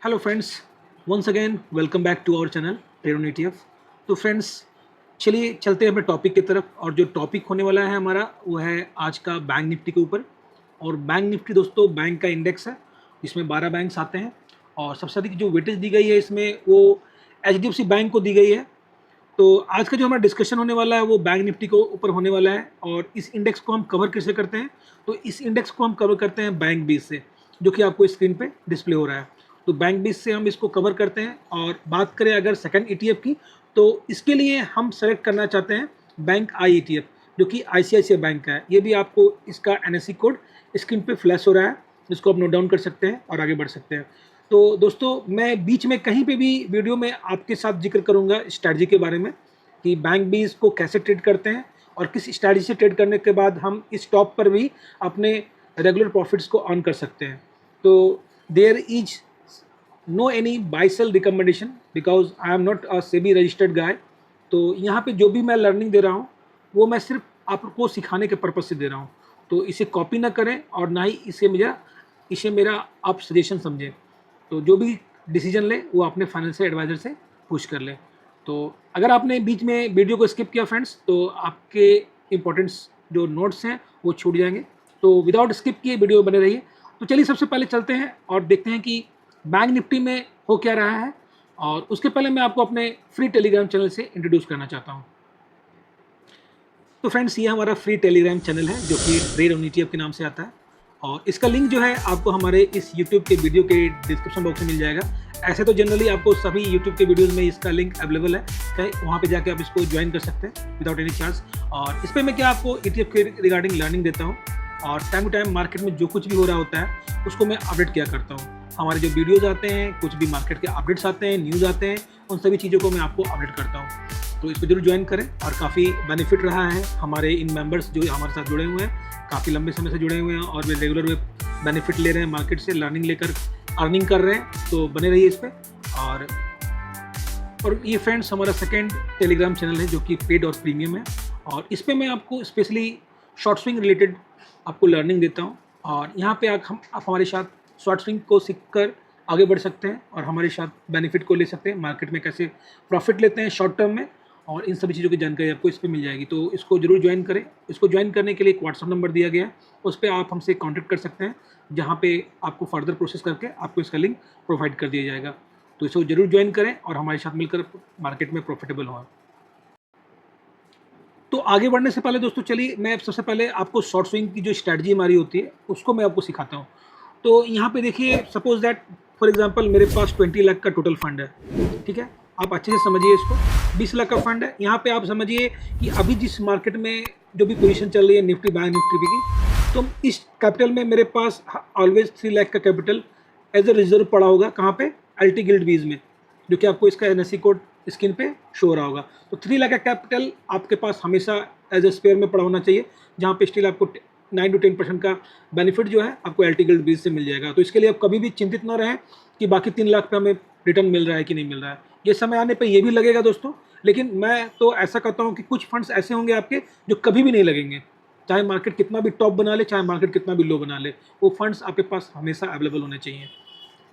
Hello friends, once again welcome back to our channel trade on ETF। तो friends, चलिए चलते हैं अपने टॉपिक की तरफ। और जो टॉपिक होने वाला है हमारा वो है आज का बैंक निफ्टी के ऊपर। और बैंक निफ्टी दोस्तों बैंक का इंडेक्स है जिसमें 12 बैंक्स आते हैं और सबसे अधिक जो वेटेज दी गई है इसमें वो HDFC बैंक को दी गई है। तो आज का जो हमारा डिस्कशन होने वाला है वो बैंक निफ्टी को ऊपर होने वाला है। और इस इंडेक्स को हम कवर कैसे करते हैं, तो इस इंडेक्स को हम कवर करते हैं बैंक बीस से, जो कि आपको स्क्रीन पे डिस्प्ले हो रहा है। तो बैंक बीस से हम इसको कवर करते हैं। और बात करें अगर सेकंड ETF की, तो इसके लिए हम सेलेक्ट करना चाहते हैं बैंक आई ETF, जो कि ICICI बैंक का है। ये भी आपको इसका NSE कोड स्क्रीन पे फ्लैश हो रहा है, जिसको आप नोट डाउन कर सकते हैं और आगे बढ़ सकते हैं। तो दोस्तों, मैं बीच में कहीं पे भी वीडियो में आपके साथ जिक्र करूंगा स्ट्रैटेजी के बारे में कि बैंक बीस को कैसे ट्रेड करते हैं और किस स्ट्रैटेजी से ट्रेड करने के बाद हम इस टॉप पर भी अपने रेगुलर प्रॉफिट्स को अर्न कर सकते हैं। तो there is no any buy sell recommendation because I am not a SEBI registered guy. तो यहाँ पे जो भी मैं लर्निंग दे रहा हूँ वो मैं सिर्फ आपको सिखाने के पर्पज़ से दे रहा हूँ। तो इसे कॉपी ना करें और ना ही इसे मेरा आप सजेशन समझें। तो जो भी डिसीजन ले वो अपने फाइनेंशियल एडवाइज़र से पूछ कर ले। तो अगर आपने बीच में वीडियो को स्किप किया फ्रेंड्स, तो आपके इंपॉर्टेंट्स जो नोट्स हैं वो छूट जाएंगे। तो विदाउट स्किप किए वीडियो बने रहिए। तो चलिए सबसे पहले चलते हैं और देखते हैं कि बैंक निफ्टी में हो क्या रहा है। और उसके पहले मैं आपको अपने फ्री टेलीग्राम चैनल से इंट्रोड्यूस करना चाहता हूँ। तो फ्रेंड्स, ये हमारा फ्री टेलीग्राम चैनल है जो कि ट्रेड ऑन ETF के नाम से आता है। और इसका लिंक जो है आपको हमारे इस YouTube के वीडियो के डिस्क्रिप्शन बॉक्स में मिल जाएगा। ऐसे तो जनरली आपको सभी YouTube के वीडियोस में इसका लिंक अवेलेबल है, कहीं वहाँ पे जाके आप इसको ज्वाइन कर सकते हैं विदाउट एनी चार्ज। और इस पर मैं क्या आपको ETF के रिगार्डिंग लर्निंग देता हूँ और टाइम टू टाइम मार्केट में जो कुछ भी हो रहा होता है उसको मैं अपडेट किया करता हूँ। हमारे जो वीडियोज़ आते हैं, कुछ भी मार्केट के अपडेट्स आते हैं, न्यूज़ आते हैं, उन सभी चीज़ों को मैं आपको अपडेट करता हूँ। तो इसको जरूर ज्वाइन करें। और काफ़ी बेनिफिट रहा है हमारे इन मेंबर्स जो हमारे साथ जुड़े हुए हैं, काफ़ी लंबे समय से जुड़े हुए हैं और वे रेगुलर वे बेनिफिट ले रहे हैं, मार्केट से लर्निंग लेकर अर्निंग कर रहे हैं। तो बने रहिए इस पर। और ये फ्रेंड्स हमारा सेकेंड टेलीग्राम चैनल है जो कि पेड और प्रीमियम है। और इस पर मैं आपको स्पेशली शॉर्ट स्विंग रिलेटेड आपको लर्निंग देता हूँ। और यहाँ पे आप हमारे साथ शॉर्ट स्विंग को सीख कर आगे बढ़ सकते हैं और हमारे साथ बेनिफिट को ले सकते हैं, मार्केट में कैसे प्रॉफिट लेते हैं शॉर्ट टर्म में, और इन सभी चीज़ों की जानकारी आपको इस पर मिल जाएगी। तो इसको जरूर ज्वाइन करें। इसको ज्वाइन करने के लिए एक WhatsApp नंबर दिया गया है, उस पर आप हमसे कॉन्टैक्ट कर सकते हैं, जहाँ पे आपको फर्दर प्रोसेस करके आपको इसका लिंक प्रोवाइड कर दिया जाएगा। तो इसको जरूर ज्वाइन करें और हमारे साथ मिलकर मार्केट में प्रॉफिटेबल हो। तो आगे बढ़ने से पहले दोस्तों, चलिए मैं सबसे पहले आपको शॉर्ट स्विंग की जो स्ट्रैटेजी हमारी होती है उसको मैं आपको सिखाता हूँ। तो यहाँ पे देखिए, सपोज दैट फॉर एग्जांपल मेरे पास 20 लाख का टोटल फंड है, ठीक है। आप अच्छे से समझिए इसको, 20 लाख का फंड है। यहाँ पे आप समझिए कि अभी जिस मार्केट में जो भी पोजीशन चल रही है निफ्टी बैंक निफ्टी की, तो इस कैपिटल में मेरे पास ऑलवेज 3 लाख का कैपिटल एज ए रिजर्व पड़ा होगा। कहाँ पे? LT गिल्ड बीज में, जो कि आपको इसका NSE कोड स्क्रीन पे शो हो रहा होगा। तो 3 लाख का कैपिटल आपके पास हमेशा एज ए स्पेयर में पड़ा होना चाहिए, जहाँ पे स्टिल आपको 9 to 10% का बेनिफिट जो है आपको LT गिल्ड बीज से मिल जाएगा। तो इसके लिए आप कभी भी चिंतित ना रहें कि बाकी 3 लाख पे हमें रिटर्न मिल रहा है कि नहीं मिल रहा है। ये समय आने पे ये भी लगेगा दोस्तों, लेकिन मैं तो ऐसा करता हूँ कि कुछ फंड्स ऐसे होंगे आपके जो कभी भी नहीं लगेंगे, चाहे मार्केट कितना भी टॉप बना ले, चाहे मार्केट कितना भी लो बना ले, वो फंड्स आपके पास हमेशा अवेलेबल होने चाहिए।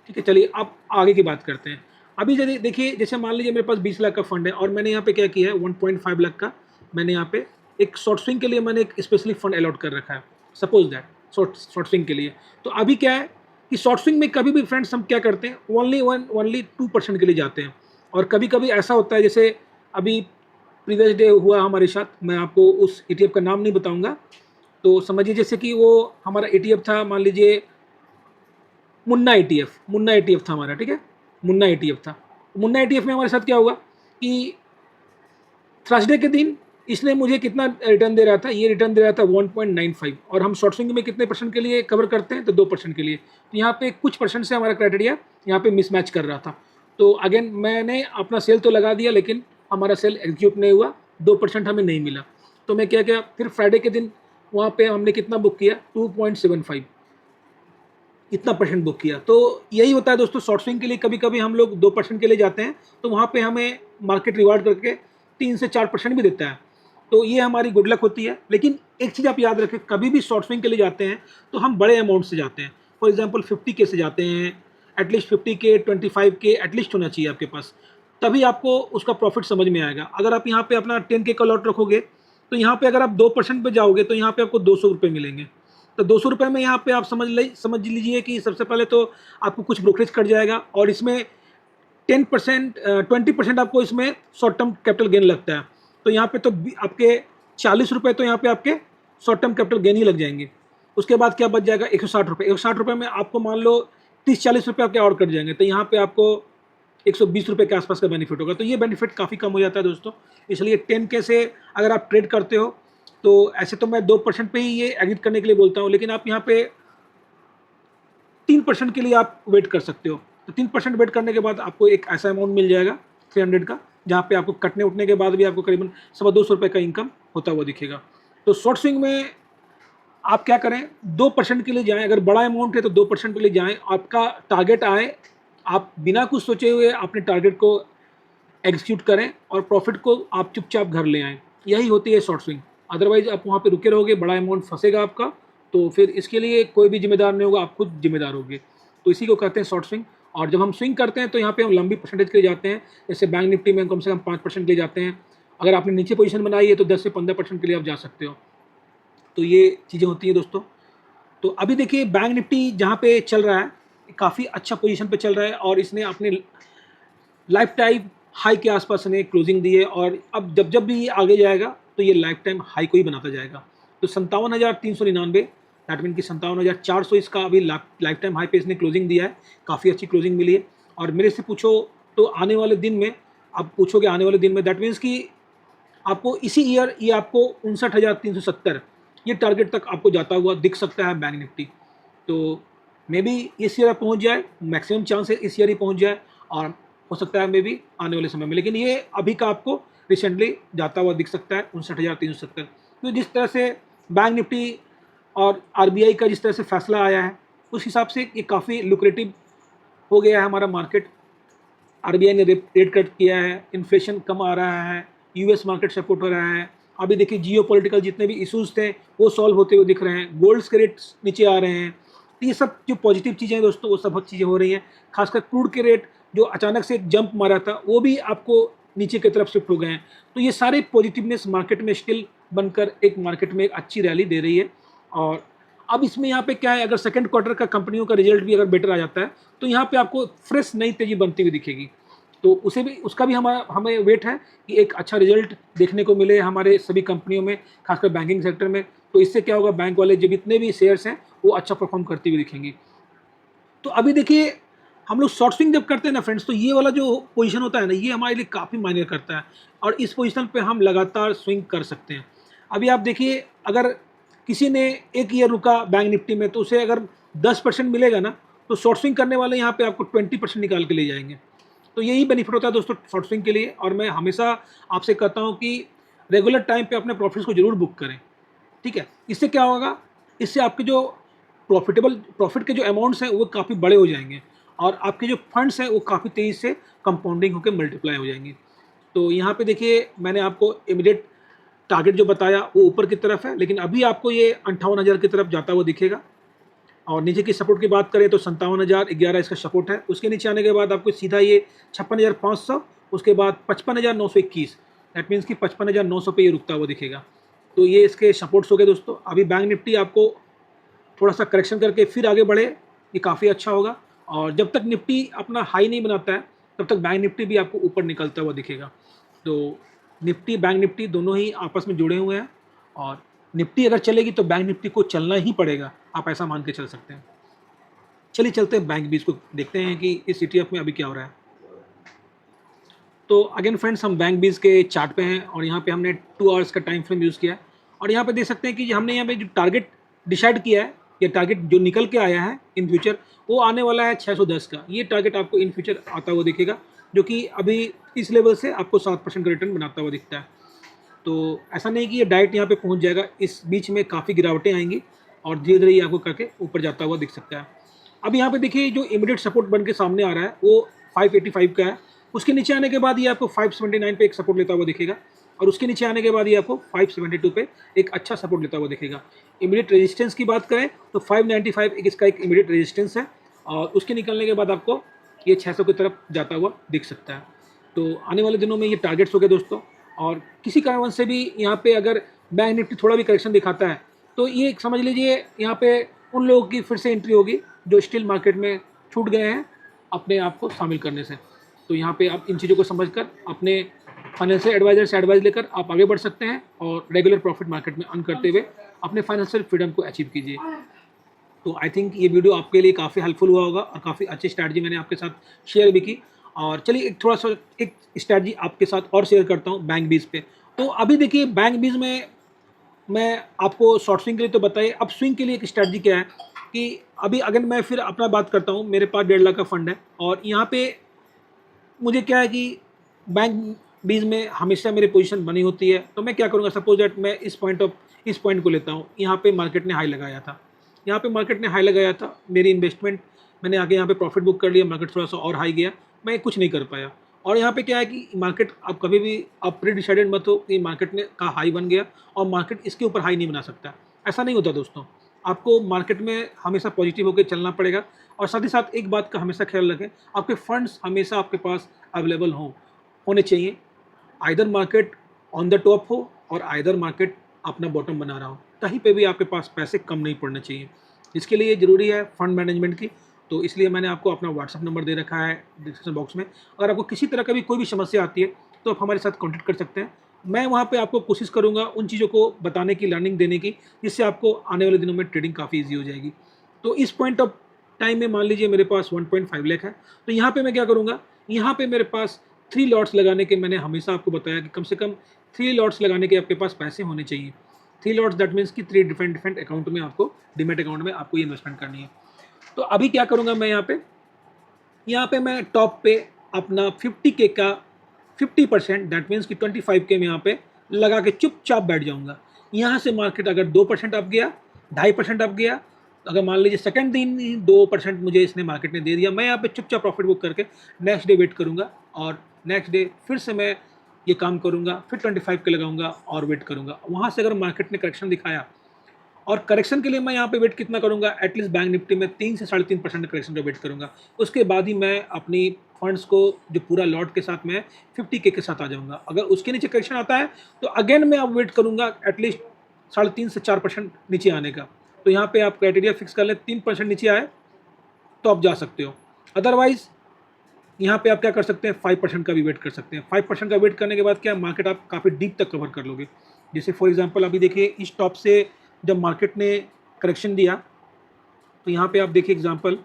ठीक है, चलिए अब आगे की बात करते हैं। अभी यदि देखिए, जैसे मान लीजिए मेरे पास 20 लाख का फंड है और मैंने यहाँ पे क्या किया है, 1.5 लाख का मैंने यहाँ पे एक शॉर्ट स्विंग के लिए मैंने एक स्पेशली फंड अलॉट कर रखा है, सपोज दैट शॉर्ट स्विंग के लिए। तो अभी क्या है कि शॉर्ट स्विंग में कभी भी फ्रेंड्स हम क्या करते हैं, ओनली 2% के लिए जाते हैं। और कभी कभी ऐसा होता है, जैसे अभी प्रीवियस डे हुआ हमारे साथ, मैं आपको उस ETF का नाम नहीं बताऊंगा। तो समझिए जैसे कि वो हमारा ETF था, मान लीजिए मुन्ना ETF था हमारा, ठीक है, मुन्ना ETF था। मुन्ना ETF में हमारे साथ क्या हुआ कि थर्सडे के दिन इसने मुझे कितना रिटर्न दे रहा था, ये रिटर्न दे रहा था 1.95। और हम शॉर्ट स्विंग में कितने % के लिए कवर करते हैं, तो 2% के लिए। तो यहाँ पे कुछ % से हमारा क्राइटेरिया यहाँ पे मिसमैच कर रहा था। तो अगेन मैंने अपना सेल तो लगा दिया, लेकिन हमारा सेल एग्जीक्यूट नहीं हुआ, 2% हमें नहीं मिला। तो मैं क्या किया, फिर फ्राइडे के दिन वहाँ पे हमने कितना बुक किया, 2.75 इतना % बुक किया। तो यही होता है दोस्तों, शॉर्ट स्विंग के लिए कभी कभी हम लोग 2% के लिए जाते हैं, तो वहाँ पे हमें मार्केट रिवार्ड करके 3 से 4% भी देता है। तो ये हमारी गुड लक होती है। लेकिन एक चीज़ आप याद रखें, कभी भी शॉर्ट स्विंग के लिए जाते हैं तो हम बड़े अमाउंट से जाते हैं। फॉर एग्जांपल 50K से जाते हैं, एटलीस्ट 50K 25K एटलीस्ट होना चाहिए आपके पास, तभी आपको उसका प्रॉफिट समझ में आएगा। अगर आप यहाँ पे अपना 10K का लॉट रखोगे तो यहाँ पे अगर आप 2% पे जाओगे तो यहाँ पे आपको 200 रुपये मिलेंगे। तो 200 रुपये में यहाँ पे आप समझ लीजिए कि सबसे पहले तो आपको कुछ ब्रोकरेज कट जाएगा, और इसमें 10% 20% आपको इसमें शॉर्ट टर्म कैपिटल गेन लगता है। तो यहाँ पे तो आपके 40 रुपये तो यहाँ पे आपके शॉर्ट टर्म कैपिटल गेन ही लग जाएंगे। उसके बाद क्या बच जाएगा, 160 रुपये। 160 रुपये में आपको मान लो 30-40 रुपये आपके और कट जाएंगे, तो यहाँ पे आपको 120 रुपये के आसपास का बेनिफिट होगा। तो ये बेनिफिट काफ़ी कम हो जाता है दोस्तों। इसलिए 10K से अगर आप ट्रेड करते हो तो ऐसे तो मैं 2% पे ही ये एग्जिट करने के लिए बोलता हूँ, लेकिन आप यहाँ पे 3% के लिए आप वेट कर सकते हो। तो 3% वेट करने के बाद आपको एक ऐसा अमाउंट मिल जाएगा 300 का, जहाँ पे आपको कटने उठने के बाद भी आपको करीबन 250 रुपये का इनकम होता हुआ दिखेगा। तो शॉर्ट स्विंग में आप क्या करें, 2% के लिए जाएं। अगर बड़ा अमाउंट है तो 2% के लिए जाएं, आपका टारगेट आए, आप बिना कुछ सोचे हुए अपने टारगेट को एग्जीक्यूट करें और प्रॉफिट को आप चुपचाप घर ले आएँ। यही होती है शॉर्ट स्विंग। अदरवाइज आप वहाँ पे रुके रहोगे, बड़ा अमाउंट फंसेगा आपका, तो फिर इसके लिए कोई भी जिम्मेदार नहीं होगा, आप खुद जिम्मेदार होगे। तो इसी को कहते हैं शॉर्ट स्विंग। और जब हम स्विंग करते हैं तो यहाँ पे हम लंबी परसेंटेज के लिए जाते हैं। जैसे बैंक निफ्टी में कम से कम 5% के लिए जाते हैं। अगर आपने नीचे पोजीशन बनाई है तो 10 से 15% के लिए आप जा सकते हो। तो ये चीज़ें होती हैं दोस्तों। तो अभी देखिए बैंक निफ्टी जहाँ पे चल रहा है, काफ़ी अच्छा पोजीशन पे चल रहा है, और इसने अपने लाइफ टाइम हाई के आसपास ने क्लोजिंग दी है, और अब जब भी ये आगे जाएगा तो ये लाइफ टाइम हाई को ही बनाता जाएगा। तो 57,399, दैट मीन कि 57,400 इसका अभी लाइफ टाइम हाई पे इसने क्लोजिंग दिया है। काफ़ी अच्छी क्लोजिंग मिली है। और मेरे से पूछो तो आने वाले दिन में, आप पूछोगे आने वाले दिन में, दैट मीन्स कि आपको इसी ईयर ये आपको 59,370 ये टारगेट तक आपको जाता हुआ दिख सकता है बैंक निफ्टी। तो मे बी इस ईयर पहुंच जाए, मैक्सिमम चांस है इस ईयर ही पहुंच जाए, और हो सकता है मे बी आने वाले समय में, लेकिन ये अभी का आपको रिसेंटली जाता हुआ दिख सकता है 59,370। तो जिस तरह से बैंक निफ्टी और आरबीआई का जिस तरह से फैसला आया है, उस हिसाब से ये काफ़ी लुक्रेटिव हो गया है हमारा मार्केट। आरबीआई ने रेट कट किया है, इन्फ्लेशन कम आ रहा है, यूएस मार्केट सपोर्ट हो रहा है। अभी देखिए जियोपॉलिटिकल जितने भी इश्यूज थे वो सॉल्व होते हुए दिख रहे हैं, गोल्ड्स के रेट्स नीचे आ रहे हैं। तो ये सब जो पॉजिटिव चीज़ें हैं दोस्तों, वो सब बहुत चीज़ें हो रही हैं। खासकर क्रूड के रेट जो अचानक से एक जंप मारा था, वो भी आपको नीचे की तरफ शिफ्ट हो गए हैं। तो ये सारे पॉजिटिवनेस मार्केट में स्टिल बनकर एक मार्केट में एक अच्छी रैली दे रही है। और अब इसमें यहाँ पे क्या है, अगर सेकंड क्वार्टर का कंपनियों का रिजल्ट भी अगर बेटर आ जाता है तो यहाँ पे आपको फ्रेश नई तेजी बनती हुई दिखेगी। तो उसका भी हमें वेट है कि एक अच्छा रिजल्ट देखने को मिले हमारे सभी कंपनियों में, खासकर बैंकिंग सेक्टर में। तो इससे क्या होगा, बैंक वाले जो जितने भी शेयर्स हैं वो अच्छा परफॉर्म करती हुई दिखेंगी। तो अभी देखिए हम लोग शॉर्ट स्विंग जब करते हैं ना फ्रेंड्स, तो ये वाला जो पोजीशन होता है ना, ये हमारे लिए काफ़ी मायने करता है, और इस पोजीशन पे हम लगातार स्विंग कर सकते हैं। अभी आप देखिए, अगर किसी ने एक ईयर रुका बैंक निफ्टी में, तो उसे अगर 10% मिलेगा ना, तो शॉर्ट स्विंग करने वाले यहाँ पे आपको 20% निकाल के ले जाएंगे। तो यही बेनिफिट होता है दोस्तों शॉर्ट स्विंग के लिए। और मैं हमेशा आपसे कहता हूँ कि रेगुलर टाइम पे अपने प्रॉफिट्स को जरूर बुक करें, ठीक है। इससे क्या होगा, इससे आपके जो प्रॉफिट के जो अमाउंट्स हैं वो काफ़ी बड़े हो जाएंगे, और आपके जो फंड्स हैं वो काफ़ी तेज़ी से कंपाउंडिंग होकर मल्टीप्लाई हो जाएंगी। तो यहाँ पे देखिए मैंने आपको इमीडिएट टारगेट जो बताया वो ऊपर की तरफ है, लेकिन अभी आपको ये 58,000 की तरफ जाता हुआ दिखेगा। और नीचे की सपोर्ट की बात करें तो 57,011 इसका सपोर्ट है। उसके नीचे आने के बाद आपको सीधा ये 56,500, उसके बाद 55,921, दैट मीन्स कि 55,900 पे ये रुकता हुआ दिखेगा। तो ये इसके सपोर्ट्स हो गए दोस्तों। अभी बैंक निफ्टी आपको थोड़ा सा करेक्शन करके फिर आगे बढ़े, ये काफ़ी अच्छा होगा। और जब तक निफ्टी अपना हाई नहीं बनाता है तब तक बैंक निफ्टी भी आपको ऊपर निकलता हुआ दिखेगा। तो निफ्टी बैंक निफ्टी दोनों ही आपस में जुड़े हुए हैं, और निफ्टी अगर चलेगी तो बैंक निफ्टी को चलना ही पड़ेगा, आप ऐसा मान के चल सकते हैं। चलिए चलते हैं बैंक बीज को देखते हैं कि इस ETF में अभी क्या हो रहा है। तो अगेन फ्रेंड्स, हम बैंक बीज के चार्ट पे हैं, और यहाँ पे हमने 2 आवर्स का टाइम फ्रेम यूज़ किया है। और यहाँ पे देख सकते हैं कि हमने यहाँ पे जो टारगेट डिसाइड किया है, ये टारगेट जो निकल के आया है इन फ्यूचर, वो आने वाला है 610 का। ये टारगेट आपको इन फ्यूचर आता हुआ दिखेगा, जो कि अभी इस लेवल से आपको 7% का रिटर्न बनाता हुआ दिखता है। तो ऐसा नहीं कि ये डायरेक्ट यहाँ पे पहुँच जाएगा, इस बीच में काफ़ी गिरावटें आएंगी, और धीरे धीरे ये आपको करके ऊपर जाता हुआ दिख सकता है। अब यहाँ पे देखिए जो इमीडिएट सपोर्ट बन के सामने आ रहा है वो 585 का है। उसके नीचे आने के बाद ये आपको 579 पे एक सपोर्ट लेता हुआ दिखेगा, और उसके नीचे आने के बाद ये आपको 572 पे एक अच्छा सपोर्ट लेता हुआ दिखेगा। इमीडिएट रेजिस्टेंस की बात करें तो 595 इसका एक इमीडिएट रेजिस्टेंस है, और उसके निकलने के बाद आपको ये 600 की तरफ जाता हुआ दिख सकता है। तो आने वाले दिनों में ये टारगेट्स हो गए दोस्तों। और किसी कारणवश से भी यहाँ पे अगर बैंक निफ्टी थोड़ा भी करेक्शन दिखाता है तो ये समझ लीजिए यहाँ पे उन लोगों की फिर से एंट्री होगी जो स्टिल मार्केट में छूट गए हैं अपने आप को शामिल करने से। तो यहाँ पे आप इन चीज़ों को समझकर अपने फाइनेंशियल एडवाइजर से एडवाइस लेकर आप आगे बढ़ सकते हैं और रेगुलर प्रॉफिट मार्केट में अर्न करते हुए अपने फाइनेंशियल फ्रीडम को अचीव कीजिए। तो आई थिंक ये वीडियो आपके लिए काफ़ी हेल्पफुल हुआ होगा और काफ़ी अच्छी स्ट्रैटेजी मैंने आपके साथ शेयर भी की। और चलिए एक थोड़ा सा एक स्ट्रैटेजी आपके साथ और शेयर करता हूँ बैंक बीज पे। तो अभी देखिए बैंक बीज में मैं आपको शॉर्ट स्विंग के लिए तो बताइए, अब स्विंग के लिए एक स्ट्रैटेजी क्या है कि अभी अगर मैं फिर अपना बात करता हूँ, मेरे पास 1.5 लाख का फंड है और यहाँ पे मुझे क्या है कि बैंक बीज में हमेशा मेरी पोजीशन बनी होती है। तो मैं क्या करूँगा, सपोज दैट मैं इस पॉइंट को लेता हूँ, यहाँ पे मार्केट ने हाई लगाया था, यहाँ पे मार्केट ने हाई लगाया था, मेरी इन्वेस्टमेंट मैंने आगे यहाँ पे प्रॉफिट बुक कर लिया, मार्केट थोड़ा सा और हाई गया, मैं कुछ नहीं कर पाया। और यहाँ पे क्या है कि मार्केट अब कभी भी आप प्री डिसाइडेड मत हो कि मार्केट ने का हाई बन गया और मार्केट इसके ऊपर हाई नहीं बना सकता, ऐसा नहीं होता दोस्तों। आपको मार्केट में हमेशा पॉजिटिव होकर चलना पड़ेगा और साथ ही साथ एक बात का हमेशा ख्याल रखें, आपके फंड्स हमेशा आपके पास अवेलेबल होने चाहिए। Either market on the top हो और आइदर मार्केट अपना बॉटम बना रहा हो, कहीं पे भी आपके पास पैसे कम नहीं पड़ने चाहिए। इसके लिए ज़रूरी है फंड मैनेजमेंट की। तो इसलिए मैंने आपको अपना व्हाट्सअप नंबर दे रखा है डिस्क्रिप्शन बॉक्स में। अगर आपको किसी तरह का भी कोई भी समस्या आती है तो आप हमारे साथ कॉन्टैक्ट कर सकते हैं। मैं वहाँ पे आपको कोशिश करूँगा उन चीज़ों को बताने की, लर्निंग देने की, जिससे आपको आने वाले दिनों में ट्रेडिंग काफ़ी ईजी हो जाएगी। तो इस पॉइंट ऑफ टाइम में मान लीजिए मेरे पास 1.5 लाख है, तो यहाँ पे मैं क्या करूँगा, यहाँ पे मेरे पास 3 लॉट्स लगाने के, मैंने हमेशा आपको बताया कि कम से कम 3 लॉट्स लगाने के आपके पास पैसे होने चाहिए। 3 लॉट्स दैट मीन्स कि 3 डिफरेंट अकाउंट में आपको, डीमैट अकाउंट में आपको ये इन्वेस्टमेंट करनी है। तो अभी क्या करूँगा मैं यहाँ पे मैं टॉप पे अपना 50K का 50% दैट मीन्स कि 25K में यहाँ पे लगा के चुपचाप बैठ जाऊँगा। यहाँ से मार्केट अगर 2% अप गया, 2.5% अप गया, अगर मान लीजिए सेकंड दिन ही 2% मुझे इसने मार्केट ने दे दिया, मैं यहाँ पे चुपचाप प्रॉफिट बुक करके नेक्स्ट डे वेट करूँगा और नेक्स्ट डे फिर से मैं ये काम करूँगा, फिर 25K लगाऊँगा और वेट करूँगा। वहाँ से अगर मार्केट ने करेक्शन दिखाया, और करेक्शन के लिए मैं यहाँ पे वेट कितना करूँगा, एटलीस्ट बैंक निफ्टी में 3 से 3.5% करेक्शन का वेट करूँगा। उसके बाद ही मैं अपनी फंड्स को जो पूरा लॉट के साथ मैं 50K के साथ आ जाऊँगा। अगर उसके नीचे करेक्शन आता है तो अगेन मैं अब वेट करूँगा एटलीस्ट 3.5 से 4% नीचे आने का। तो यहाँ पे आप क्राइटेरिया फिक्स कर लें, 3% नीचे आए तो आप जा सकते हो, अदरवाइज यहाँ पे आप क्या कर सकते हैं, 5% का भी वेट कर सकते हैं। 5% का वेट करने के बाद क्या मार्केट आप काफ़ी डीप तक कवर कर लोगे। जैसे फॉर एग्जांपल अभी देखिए इस टॉप से जब मार्केट ने करेक्शन दिया तो यहाँ पे आप देखिए एग्जांपल,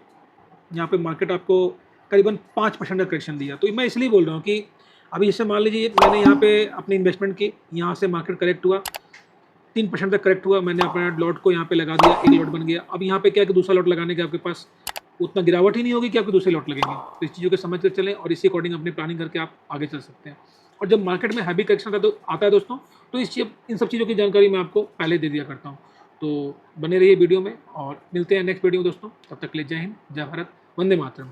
यहाँ पे मार्केट आपको करीबन 5% का करेक्शन दिया। तो मैं इसलिए बोल रहा हूँ कि अभी जैसे मान लीजिए मैंने यहाँ पे अपनी इन्वेस्टमेंट की, यहाँ से मार्केट करेक्ट हुआ, 3% तक करेक्ट हुआ, मैंने अपना लॉट को यहाँ पे लगा दिया, एक लॉट बन गया। अब यहाँ पे क्या है कि दूसरा लॉट लगाने के आपके पास उतना गिरावट ही नहीं होगी कि आपके दूसरे लॉट लगेंगे। तो इस चीज़ों को समझ कर चलें और इसी अकॉर्डिंग अपनी प्लानिंग करके आप आगे चल सकते हैं। और जब मार्केट में हैवी करेक्शन आता है दोस्तों, तो इन सब चीज़ों की जानकारी मैं आपको पहले दे दिया करता हूँ। तो बने रहिए वीडियो में और मिलते हैं नेक्स्ट वीडियो में दोस्तों। तब तक के लिए जय हिंद, जय भारत, वंदे मातरम।